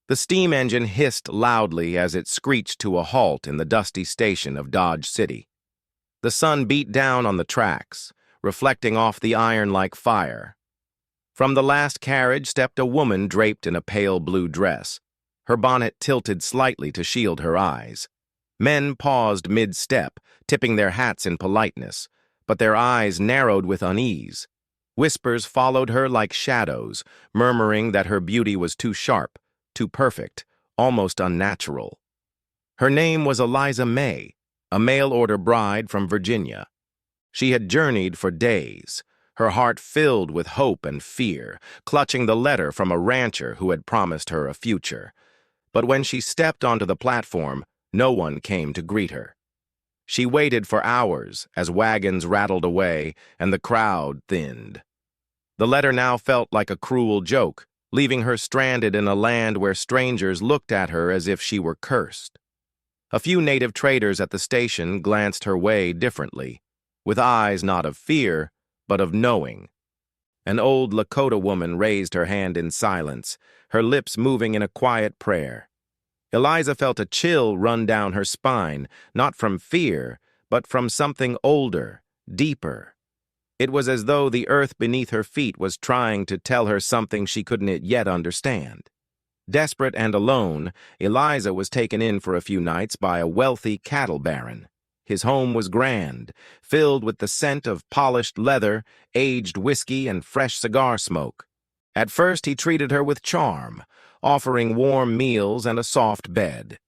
The steam engine hissed loudly as it screeched to a halt in the dusty station of Dodge City. The sun beat down on the tracks, reflecting off the iron like fire. From the last carriage stepped a woman draped in a pale blue dress, her bonnet tilted slightly to shield her eyes. Men paused mid-step, tipping their hats in politeness, but their eyes narrowed with unease. Whispers followed her like shadows, murmuring that her beauty was too sharp, too perfect, almost unnatural. Her name was Eliza Mae, a mail-order bride from Virginia. She had journeyed for days, her heart filled with hope and fear, clutching the letter from a rancher who had promised her a future. But when she stepped onto the platform, no one came to greet her. She waited for hours as wagons rattled away and the crowd thinned. The letter now felt like a cruel joke, leaving her stranded in a land where strangers looked at her as if she were cursed. A few native traders at the station glanced her way differently, with eyes not of fear, but of knowing. An old Lakota woman raised her hand in silence, her lips moving in a quiet prayer. Eliza felt a chill run down her spine, not from fear, but from something older, deeper. It was as though the earth beneath her feet was trying to tell her something she couldn't yet understand. Desperate and alone, Eliza was taken in for a few nights by a wealthy cattle baron. His home was grand, filled with the scent of polished leather, aged whiskey, and fresh cigar smoke. At first he treated her with charm, offering warm meals and a soft bed.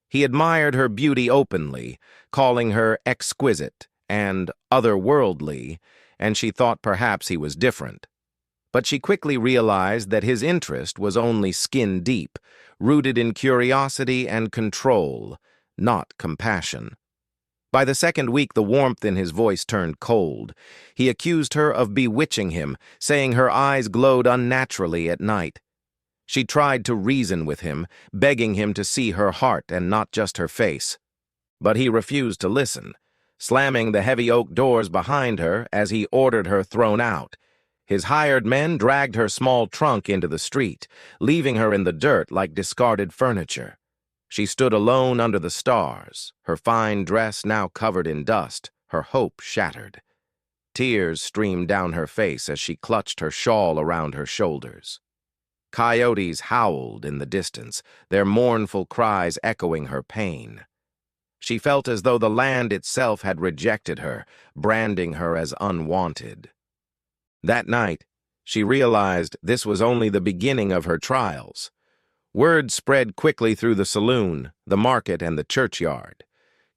He admired her beauty openly, calling her exquisite and otherworldly, and she thought perhaps he was different. But she quickly realized that his interest was only skin-deep, rooted in curiosity and control, not compassion. By the second week, the warmth in his voice turned cold. He accused her of bewitching him, saying her eyes glowed unnaturally at night. She tried to reason with him, begging him to see her heart and not just her face. But he refused to listen, slamming the heavy oak doors behind her as he ordered her thrown out. His hired men dragged her small trunk into the street, leaving her in the dirt like discarded furniture. She stood alone under the stars, her fine dress now covered in dust, her hope shattered. Tears streamed down her face as she clutched her shawl around her shoulders. Coyotes howled in the distance, their mournful cries echoing her pain. She felt as though the land itself had rejected her, branding her as unwanted. That night, she realized this was only the beginning of her trials. Word spread quickly through the saloon, the market, and the churchyard.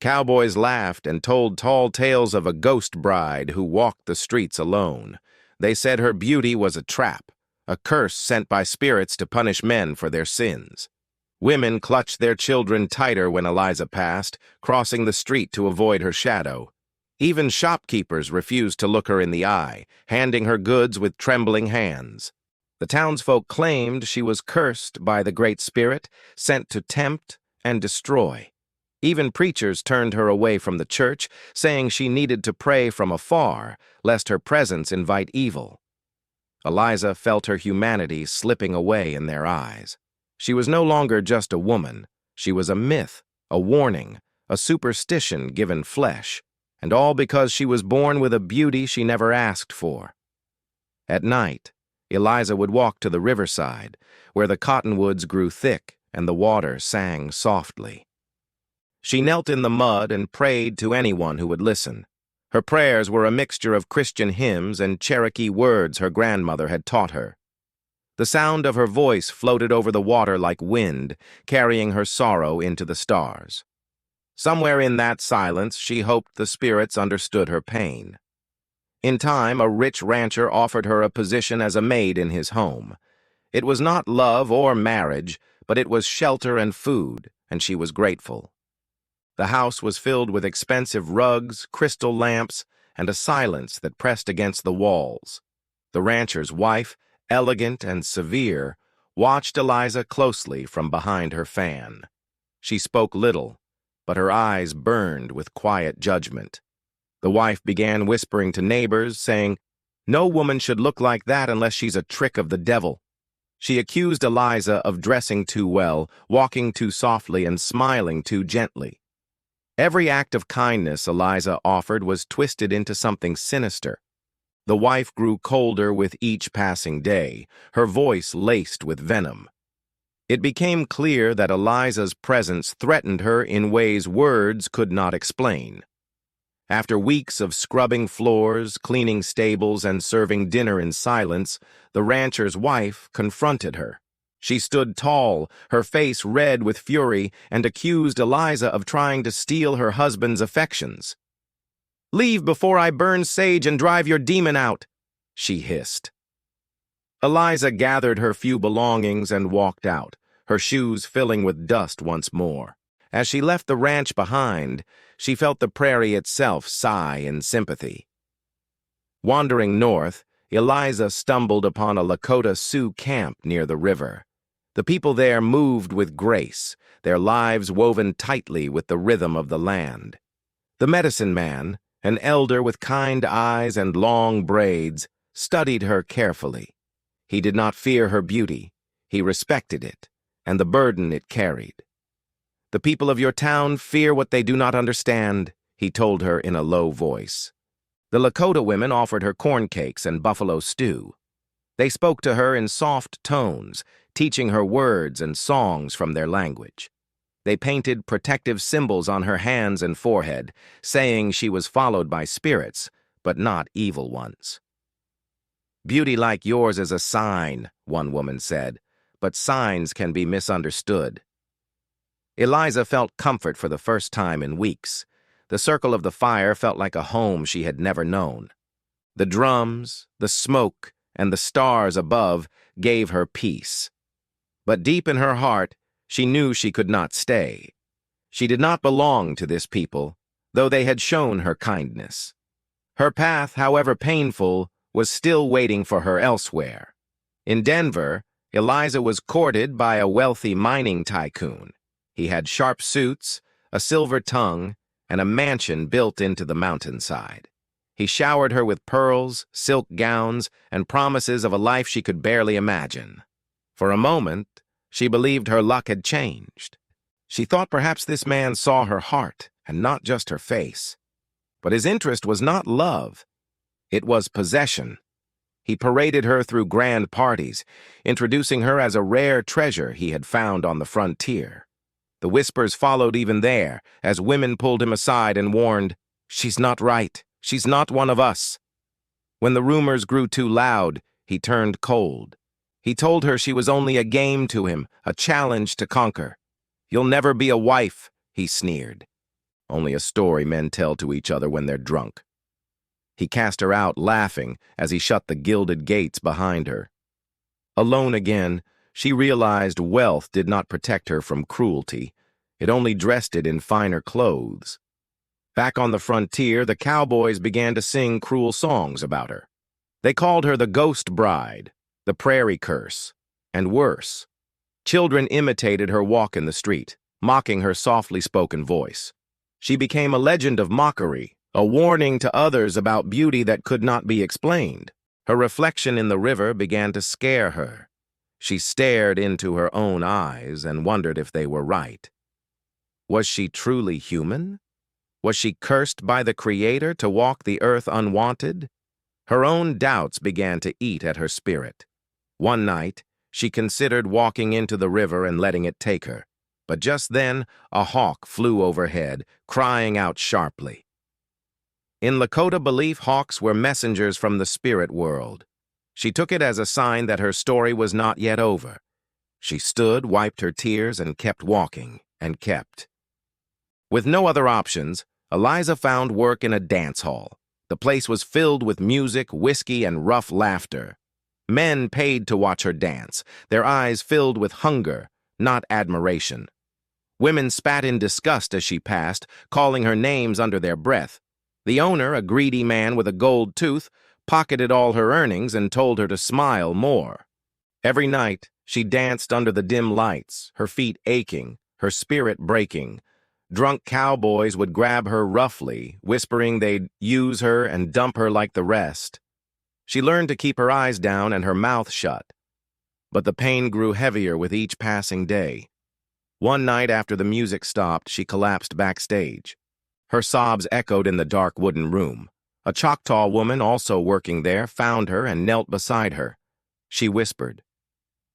Cowboys laughed and told tall tales of a ghost bride who walked the streets alone. They said her beauty was a trap, a curse sent by spirits to punish men for their sins. Women clutched their children tighter when Eliza passed, crossing the street to avoid her shadow. Even shopkeepers refused to look her in the eye, handing her goods with trembling hands. The townsfolk claimed she was cursed by the Great Spirit, sent to tempt and destroy. Even preachers turned her away from the church, saying she needed to pray from afar, lest her presence invite evil. Eliza felt her humanity slipping away in their eyes. She was no longer just a woman. She was a myth, a warning, a superstition given flesh, and all because she was born with a beauty she never asked for. At night, Eliza would walk to the riverside, where the cottonwoods grew thick and the water sang softly. She knelt in the mud and prayed to anyone who would listen. Her prayers were a mixture of Christian hymns and Cherokee words her grandmother had taught her. The sound of her voice floated over the water like wind, carrying her sorrow into the stars. Somewhere in that silence, she hoped the spirits understood her pain. In time, a rich rancher offered her a position as a maid in his home. It was not love or marriage, but it was shelter and food, and she was grateful. The house was filled with expensive rugs, crystal lamps, and a silence that pressed against the walls. The rancher's wife, elegant and severe, watched Eliza closely from behind her fan. She spoke little, but her eyes burned with quiet judgment. The wife began whispering to neighbors, saying, "No woman should look like that unless she's a trick of the devil." She accused Eliza of dressing too well, walking too softly, and smiling too gently. Every act of kindness Eliza offered was twisted into something sinister. The wife grew colder with each passing day, her voice laced with venom. It became clear that Eliza's presence threatened her in ways words could not explain. After weeks of scrubbing floors, cleaning stables, and serving dinner in silence, the rancher's wife confronted her. She stood tall, her face red with fury, and accused Eliza of trying to steal her husband's affections. "Leave before I burn sage and drive your demon out," she hissed. Eliza gathered her few belongings and walked out, her shoes filling with dust once more. As she left the ranch behind, she felt the prairie itself sigh in sympathy. Wandering north, Eliza stumbled upon a Lakota Sioux camp near the river. The people there moved with grace, their lives woven tightly with the rhythm of the land. The medicine man, an elder with kind eyes and long braids, studied her carefully. He did not fear her beauty. He respected it, and the burden it carried. "The people of your town fear what they do not understand," he told her in a low voice. The Lakota women offered her corn cakes and buffalo stew. They spoke to her in soft tones, teaching her words and songs from their language. They painted protective symbols on her hands and forehead, saying she was followed by spirits, but not evil ones. "Beauty like yours is a sign," one woman said, "but signs can be misunderstood." Eliza felt comfort for the first time in weeks. The circle of the fire felt like a home she had never known. The drums, the smoke, and the stars above gave her peace. But deep in her heart, she knew she could not stay. She did not belong to this people, though they had shown her kindness. Her path, however painful, was still waiting for her elsewhere. In Denver, Eliza was courted by a wealthy mining tycoon. He had sharp suits, a silver tongue, and a mansion built into the mountainside. He showered her with pearls, silk gowns, and promises of a life she could barely imagine. For a moment, she believed her luck had changed. She thought perhaps this man saw her heart and not just her face. But his interest was not love. It was possession. He paraded her through grand parties, introducing her as a rare treasure he had found on the frontier. The whispers followed even there, as women pulled him aside and warned, "She's not right. She's not one of us." When the rumors grew too loud, he turned cold. He told her she was only a game to him, a challenge to conquer. "You'll never be a wife," he sneered. Only a story men tell to each other when they're drunk. He cast her out, laughing, as he shut the gilded gates behind her. Alone again, she realized wealth did not protect her from cruelty. It only dressed it in finer clothes. Back on the frontier, the cowboys began to sing cruel songs about her. They called her the ghost bride, the prairie curse, and worse. Children imitated her walk in the street, mocking her softly spoken voice. She became a legend of mockery, a warning to others about beauty that could not be explained. Her reflection in the river began to scare her. She stared into her own eyes and wondered if they were right. Was she truly human? Was she cursed by the Creator to walk the earth unwanted? Her own doubts began to eat at her spirit. One night, she considered walking into the river and letting it take her. But just then, a hawk flew overhead, crying out sharply. In Lakota belief, hawks were messengers from the spirit world. She took it as a sign that her story was not yet over. She stood, wiped her tears, and kept walking, and kept. With no other options, Eliza found work in a dance hall. The place was filled with music, whiskey, and rough laughter. Men paid to watch her dance, their eyes filled with hunger, not admiration. Women spat in disgust as she passed, calling her names under their breath. The owner, a greedy man with a gold tooth, pocketed all her earnings and told her to smile more. Every night, she danced under the dim lights, her feet aching, her spirit breaking. Drunk cowboys would grab her roughly, whispering they'd use her and dump her like the rest. She learned to keep her eyes down and her mouth shut. But the pain grew heavier with each passing day. One night after the music stopped, she collapsed backstage. Her sobs echoed in the dark wooden room. A Choctaw woman, also working there, found her and knelt beside her. She whispered,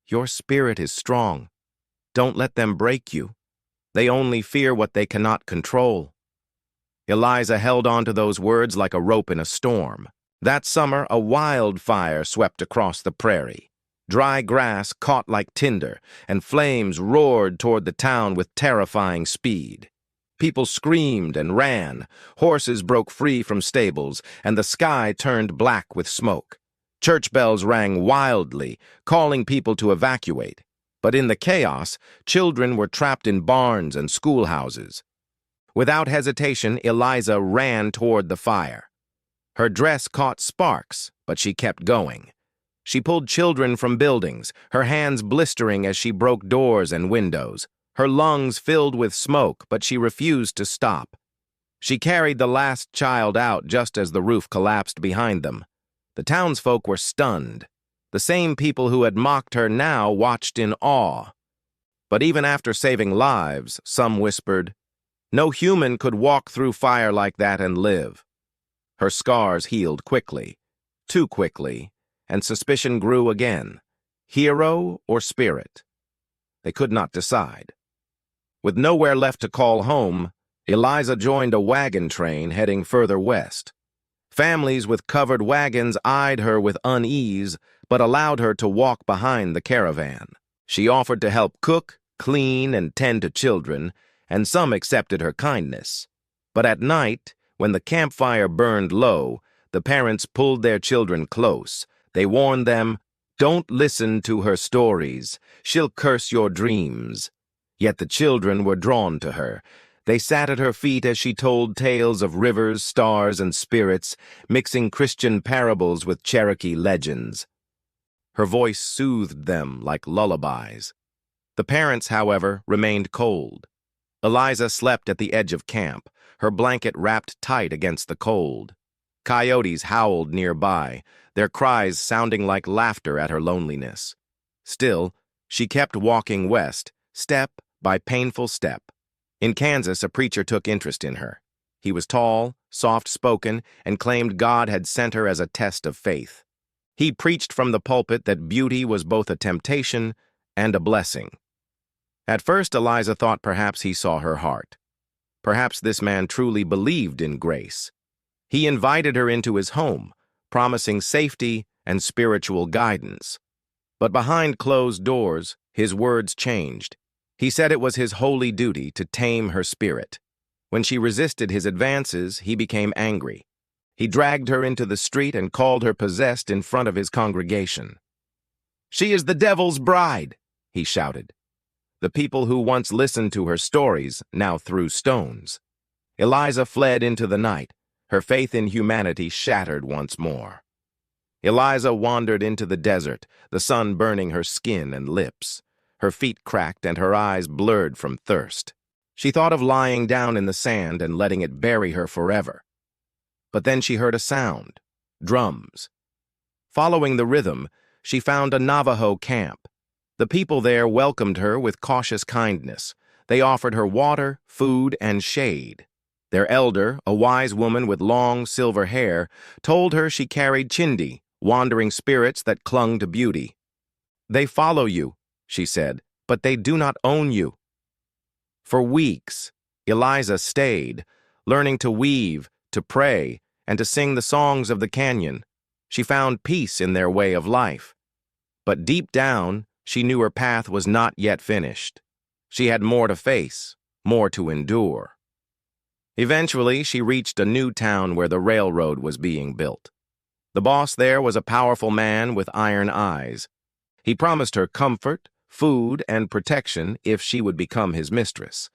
"Your spirit is strong. Don't let them break you. They only fear what they cannot control." Eliza held on to those words like a rope in a storm. That summer, a wildfire swept across the prairie. Dry grass caught like tinder, and flames roared toward the town with terrifying speed. People screamed and ran, horses broke free from stables, and the sky turned black with smoke. Church bells rang wildly, calling people to evacuate. But in the chaos, children were trapped in barns and schoolhouses. Without hesitation, Eliza ran toward the fire. Her dress caught sparks, but she kept going. She pulled children from buildings, her hands blistering as she broke doors and windows. Her lungs filled with smoke, but she refused to stop. She carried the last child out just as the roof collapsed behind them. The townsfolk were stunned. The same people who had mocked her now watched in awe. But even after saving lives, some whispered, "No human could walk through fire like that and live." Her scars healed quickly, too quickly, and suspicion grew again. Hero or spirit? They could not decide. With nowhere left to call home, Eliza joined a wagon train heading further west. Families with covered wagons eyed her with unease, but allowed her to walk behind the caravan. She offered to help cook, clean, and tend to children, and some accepted her kindness. But at night, when the campfire burned low, the parents pulled their children close. They warned them, "Don't listen to her stories. She'll curse your dreams." Yet the children were drawn to her. They sat at her feet as she told tales of rivers, stars, and spirits, mixing Christian parables with Cherokee legends. Her voice soothed them like lullabies. The parents, however, remained cold. Eliza slept at the edge of camp, her blanket wrapped tight against the cold. Coyotes howled nearby, their cries sounding like laughter at her loneliness. Still, she kept walking west, step by painful step. In Kansas, a preacher took interest in her. He was tall, soft-spoken, and claimed God had sent her as a test of faith. He preached from the pulpit that beauty was both a temptation and a blessing. At first, Eliza thought perhaps he saw her heart. Perhaps this man truly believed in grace. He invited her into his home, promising safety and spiritual guidance. But behind closed doors, his words changed. He said it was his holy duty to tame her spirit. When she resisted his advances, he became angry. He dragged her into the street and called her possessed in front of his congregation. "She is the devil's bride," he shouted. The people who once listened to her stories now threw stones. Eliza fled into the night, her faith in humanity shattered once more. Eliza wandered into the desert, the sun burning her skin and lips. Her feet cracked and her eyes blurred from thirst. She thought of lying down in the sand and letting it bury her forever. But then she heard a sound, drums. Following the rhythm, she found a Navajo camp. The people there welcomed her with cautious kindness. They offered her water, food, and shade. Their elder, a wise woman with long silver hair, told her she carried chindi, wandering spirits that clung to beauty. "They follow you," she said, "but they do not own you." For weeks, Eliza stayed, learning to weave, to pray, and to sing the songs of the canyon. She found peace in their way of life. But deep down, she knew her path was not yet finished. She had more to face, more to endure. Eventually, she reached a new town where the railroad was being built. The boss there was a powerful man with iron eyes. He promised her comfort, food, and protection if she would become his mistress.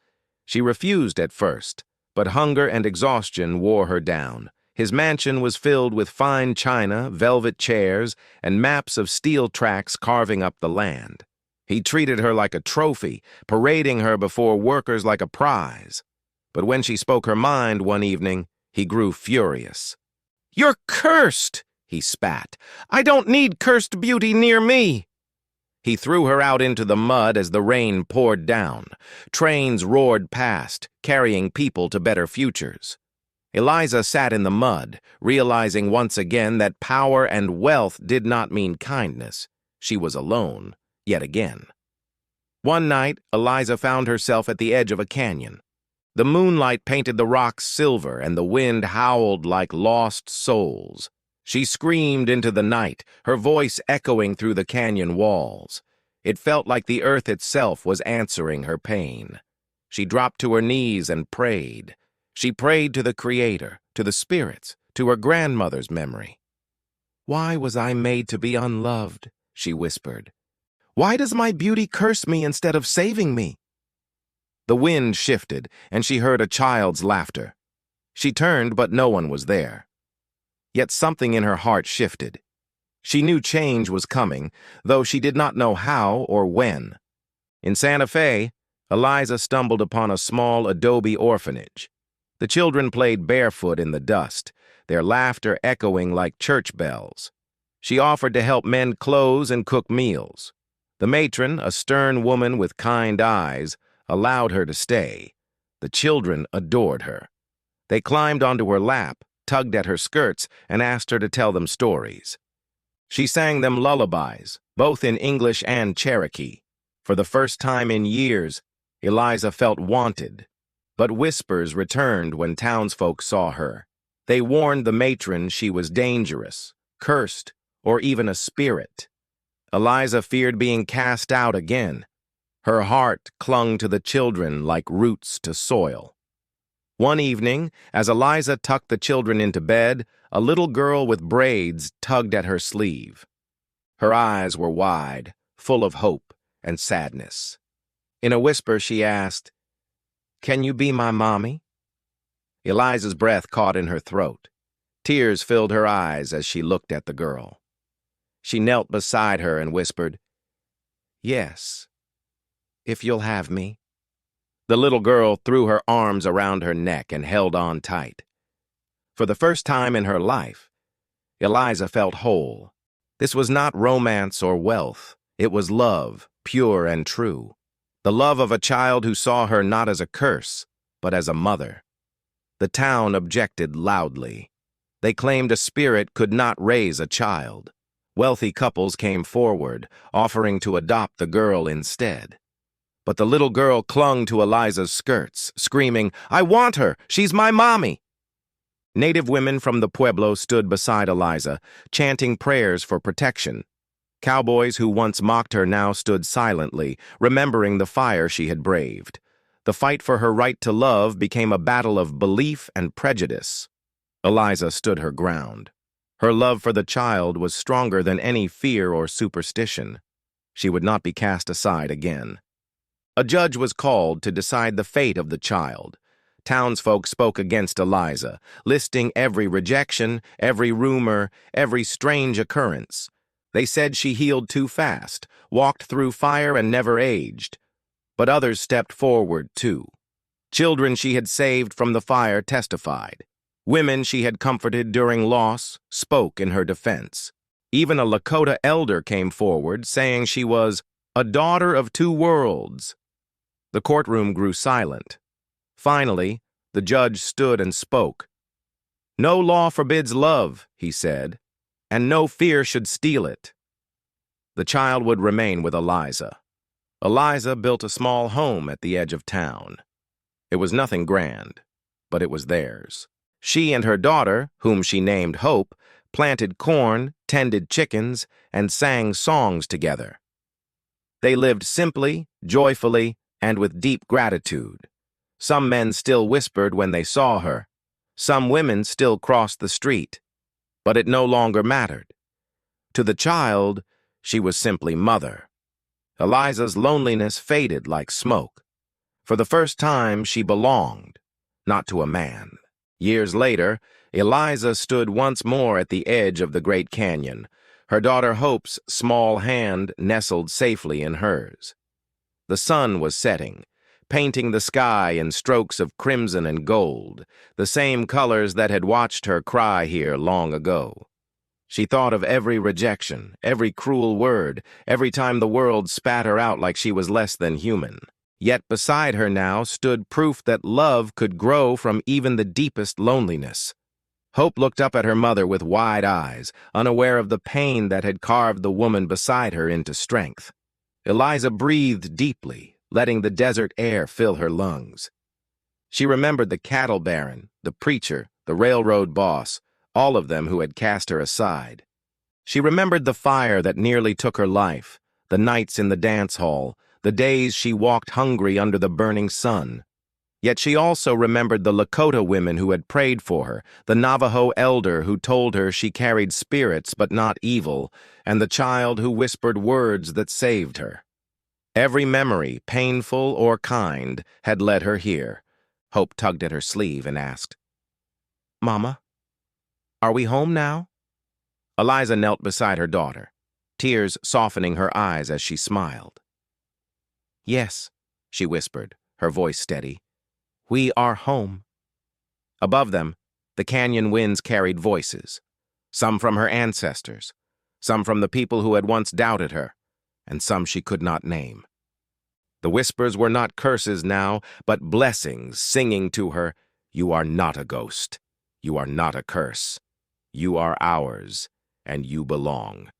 She refused at first, but hunger and exhaustion wore her down. His mansion was filled with fine china, velvet chairs, and maps of steel tracks carving up the land. He treated her like a trophy, parading her before workers like a prize. But when she spoke her mind one evening, he grew furious. "You're cursed," he spat. "I don't need cursed beauty near me." He threw her out into the mud as the rain poured down. Trains roared past, carrying people to better futures. Eliza sat in the mud, realizing once again that power and wealth did not mean kindness. She was alone, yet again. One night, Eliza found herself at the edge of a canyon. The moonlight painted the rocks silver, and the wind howled like lost souls. She screamed into the night, her voice echoing through the canyon walls. It felt like the earth itself was answering her pain. She dropped to her knees and prayed. She prayed to the Creator, to the spirits, to her grandmother's memory. "Why was I made to be unloved?" she whispered. "Why does my beauty curse me instead of saving me?" The wind shifted, and she heard a child's laughter. She turned, but no one was there. Yet something in her heart shifted. She knew change was coming, though she did not know how or when. In Santa Fe, Eliza stumbled upon a small adobe orphanage. The children played barefoot in the dust, their laughter echoing like church bells. She offered to help mend clothes and cook meals. The matron, a stern woman with kind eyes, allowed her to stay. The children adored her. They climbed onto her lap, tugged at her skirts, and asked her to tell them stories. She sang them lullabies, both in English and Cherokee. For the first time in years, Eliza felt wanted. But whispers returned when townsfolk saw her. They warned the matron she was dangerous, cursed, or even a spirit. Eliza feared being cast out again. Her heart clung to the children like roots to soil. One evening, as Eliza tucked the children into bed, a little girl with braids tugged at her sleeve. Her eyes were wide, full of hope and sadness. In a whisper, she asked, "Can you be my mommy?" Eliza's breath caught in her throat. Tears filled her eyes as she looked at the girl. She knelt beside her and whispered, "Yes, if you'll have me." The little girl threw her arms around her neck and held on tight. For the first time in her life, Eliza felt whole. This was not romance or wealth. It was love, pure and true. The love of a child who saw her not as a curse, but as a mother. The town objected loudly. They claimed a spirit could not raise a child. Wealthy couples came forward, offering to adopt the girl instead. But the little girl clung to Eliza's skirts, screaming, "I want her! She's my mommy!" Native women from the Pueblo stood beside Eliza, chanting prayers for protection. Cowboys who once mocked her now stood silently, remembering the fire she had braved. The fight for her right to love became a battle of belief and prejudice. Eliza stood her ground. Her love for the child was stronger than any fear or superstition. She would not be cast aside again. A judge was called to decide the fate of the child. Townsfolk spoke against Eliza, listing every rejection, every rumor, every strange occurrence. They said she healed too fast, walked through fire and never aged. But others stepped forward, too. Children she had saved from the fire testified. Women she had comforted during loss spoke in her defense. Even a Lakota elder came forward, saying she was a daughter of two worlds. The courtroom grew silent. Finally, the judge stood and spoke. "No law forbids love," he said, "and no fear should steal it." The child would remain with Eliza. Eliza built a small home at the edge of town. It was nothing grand, but it was theirs. She and her daughter, whom she named Hope, planted corn, tended chickens, and sang songs together. They lived simply, joyfully, and with deep gratitude. Some men still whispered when they saw her. Some women still crossed the street. But it no longer mattered. To the child, she was simply mother. Eliza's loneliness faded like smoke. For the first time, she belonged, not to a man. Years later, Eliza stood once more at the edge of the Great Canyon, her daughter Hope's small hand nestled safely in hers. The sun was setting, painting the sky in strokes of crimson and gold, the same colors that had watched her cry here long ago. She thought of every rejection, every cruel word, every time the world spat her out like she was less than human. Yet beside her now stood proof that love could grow from even the deepest loneliness. Hope looked up at her mother with wide eyes, unaware of the pain that had carved the woman beside her into strength. Eliza breathed deeply, letting the desert air fill her lungs. She remembered the cattle baron, the preacher, the railroad boss, all of them who had cast her aside. She remembered the fire that nearly took her life, the nights in the dance hall, the days she walked hungry under the burning sun. Yet she also remembered the Lakota women who had prayed for her, the Navajo elder who told her she carried spirits but not evil, and the child who whispered words that saved her. Every memory, painful or kind, had led her here. Hope tugged at her sleeve and asked, "Mama, are we home now?" Eliza knelt beside her daughter, tears softening her eyes as she smiled. "Yes," she whispered, her voice steady. "We are home." Above them, the canyon winds carried voices, some from her ancestors, some from the people who had once doubted her, and some she could not name. The whispers were not curses now, but blessings singing to her, "You are not a ghost. You are not a curse. You are ours, and you belong."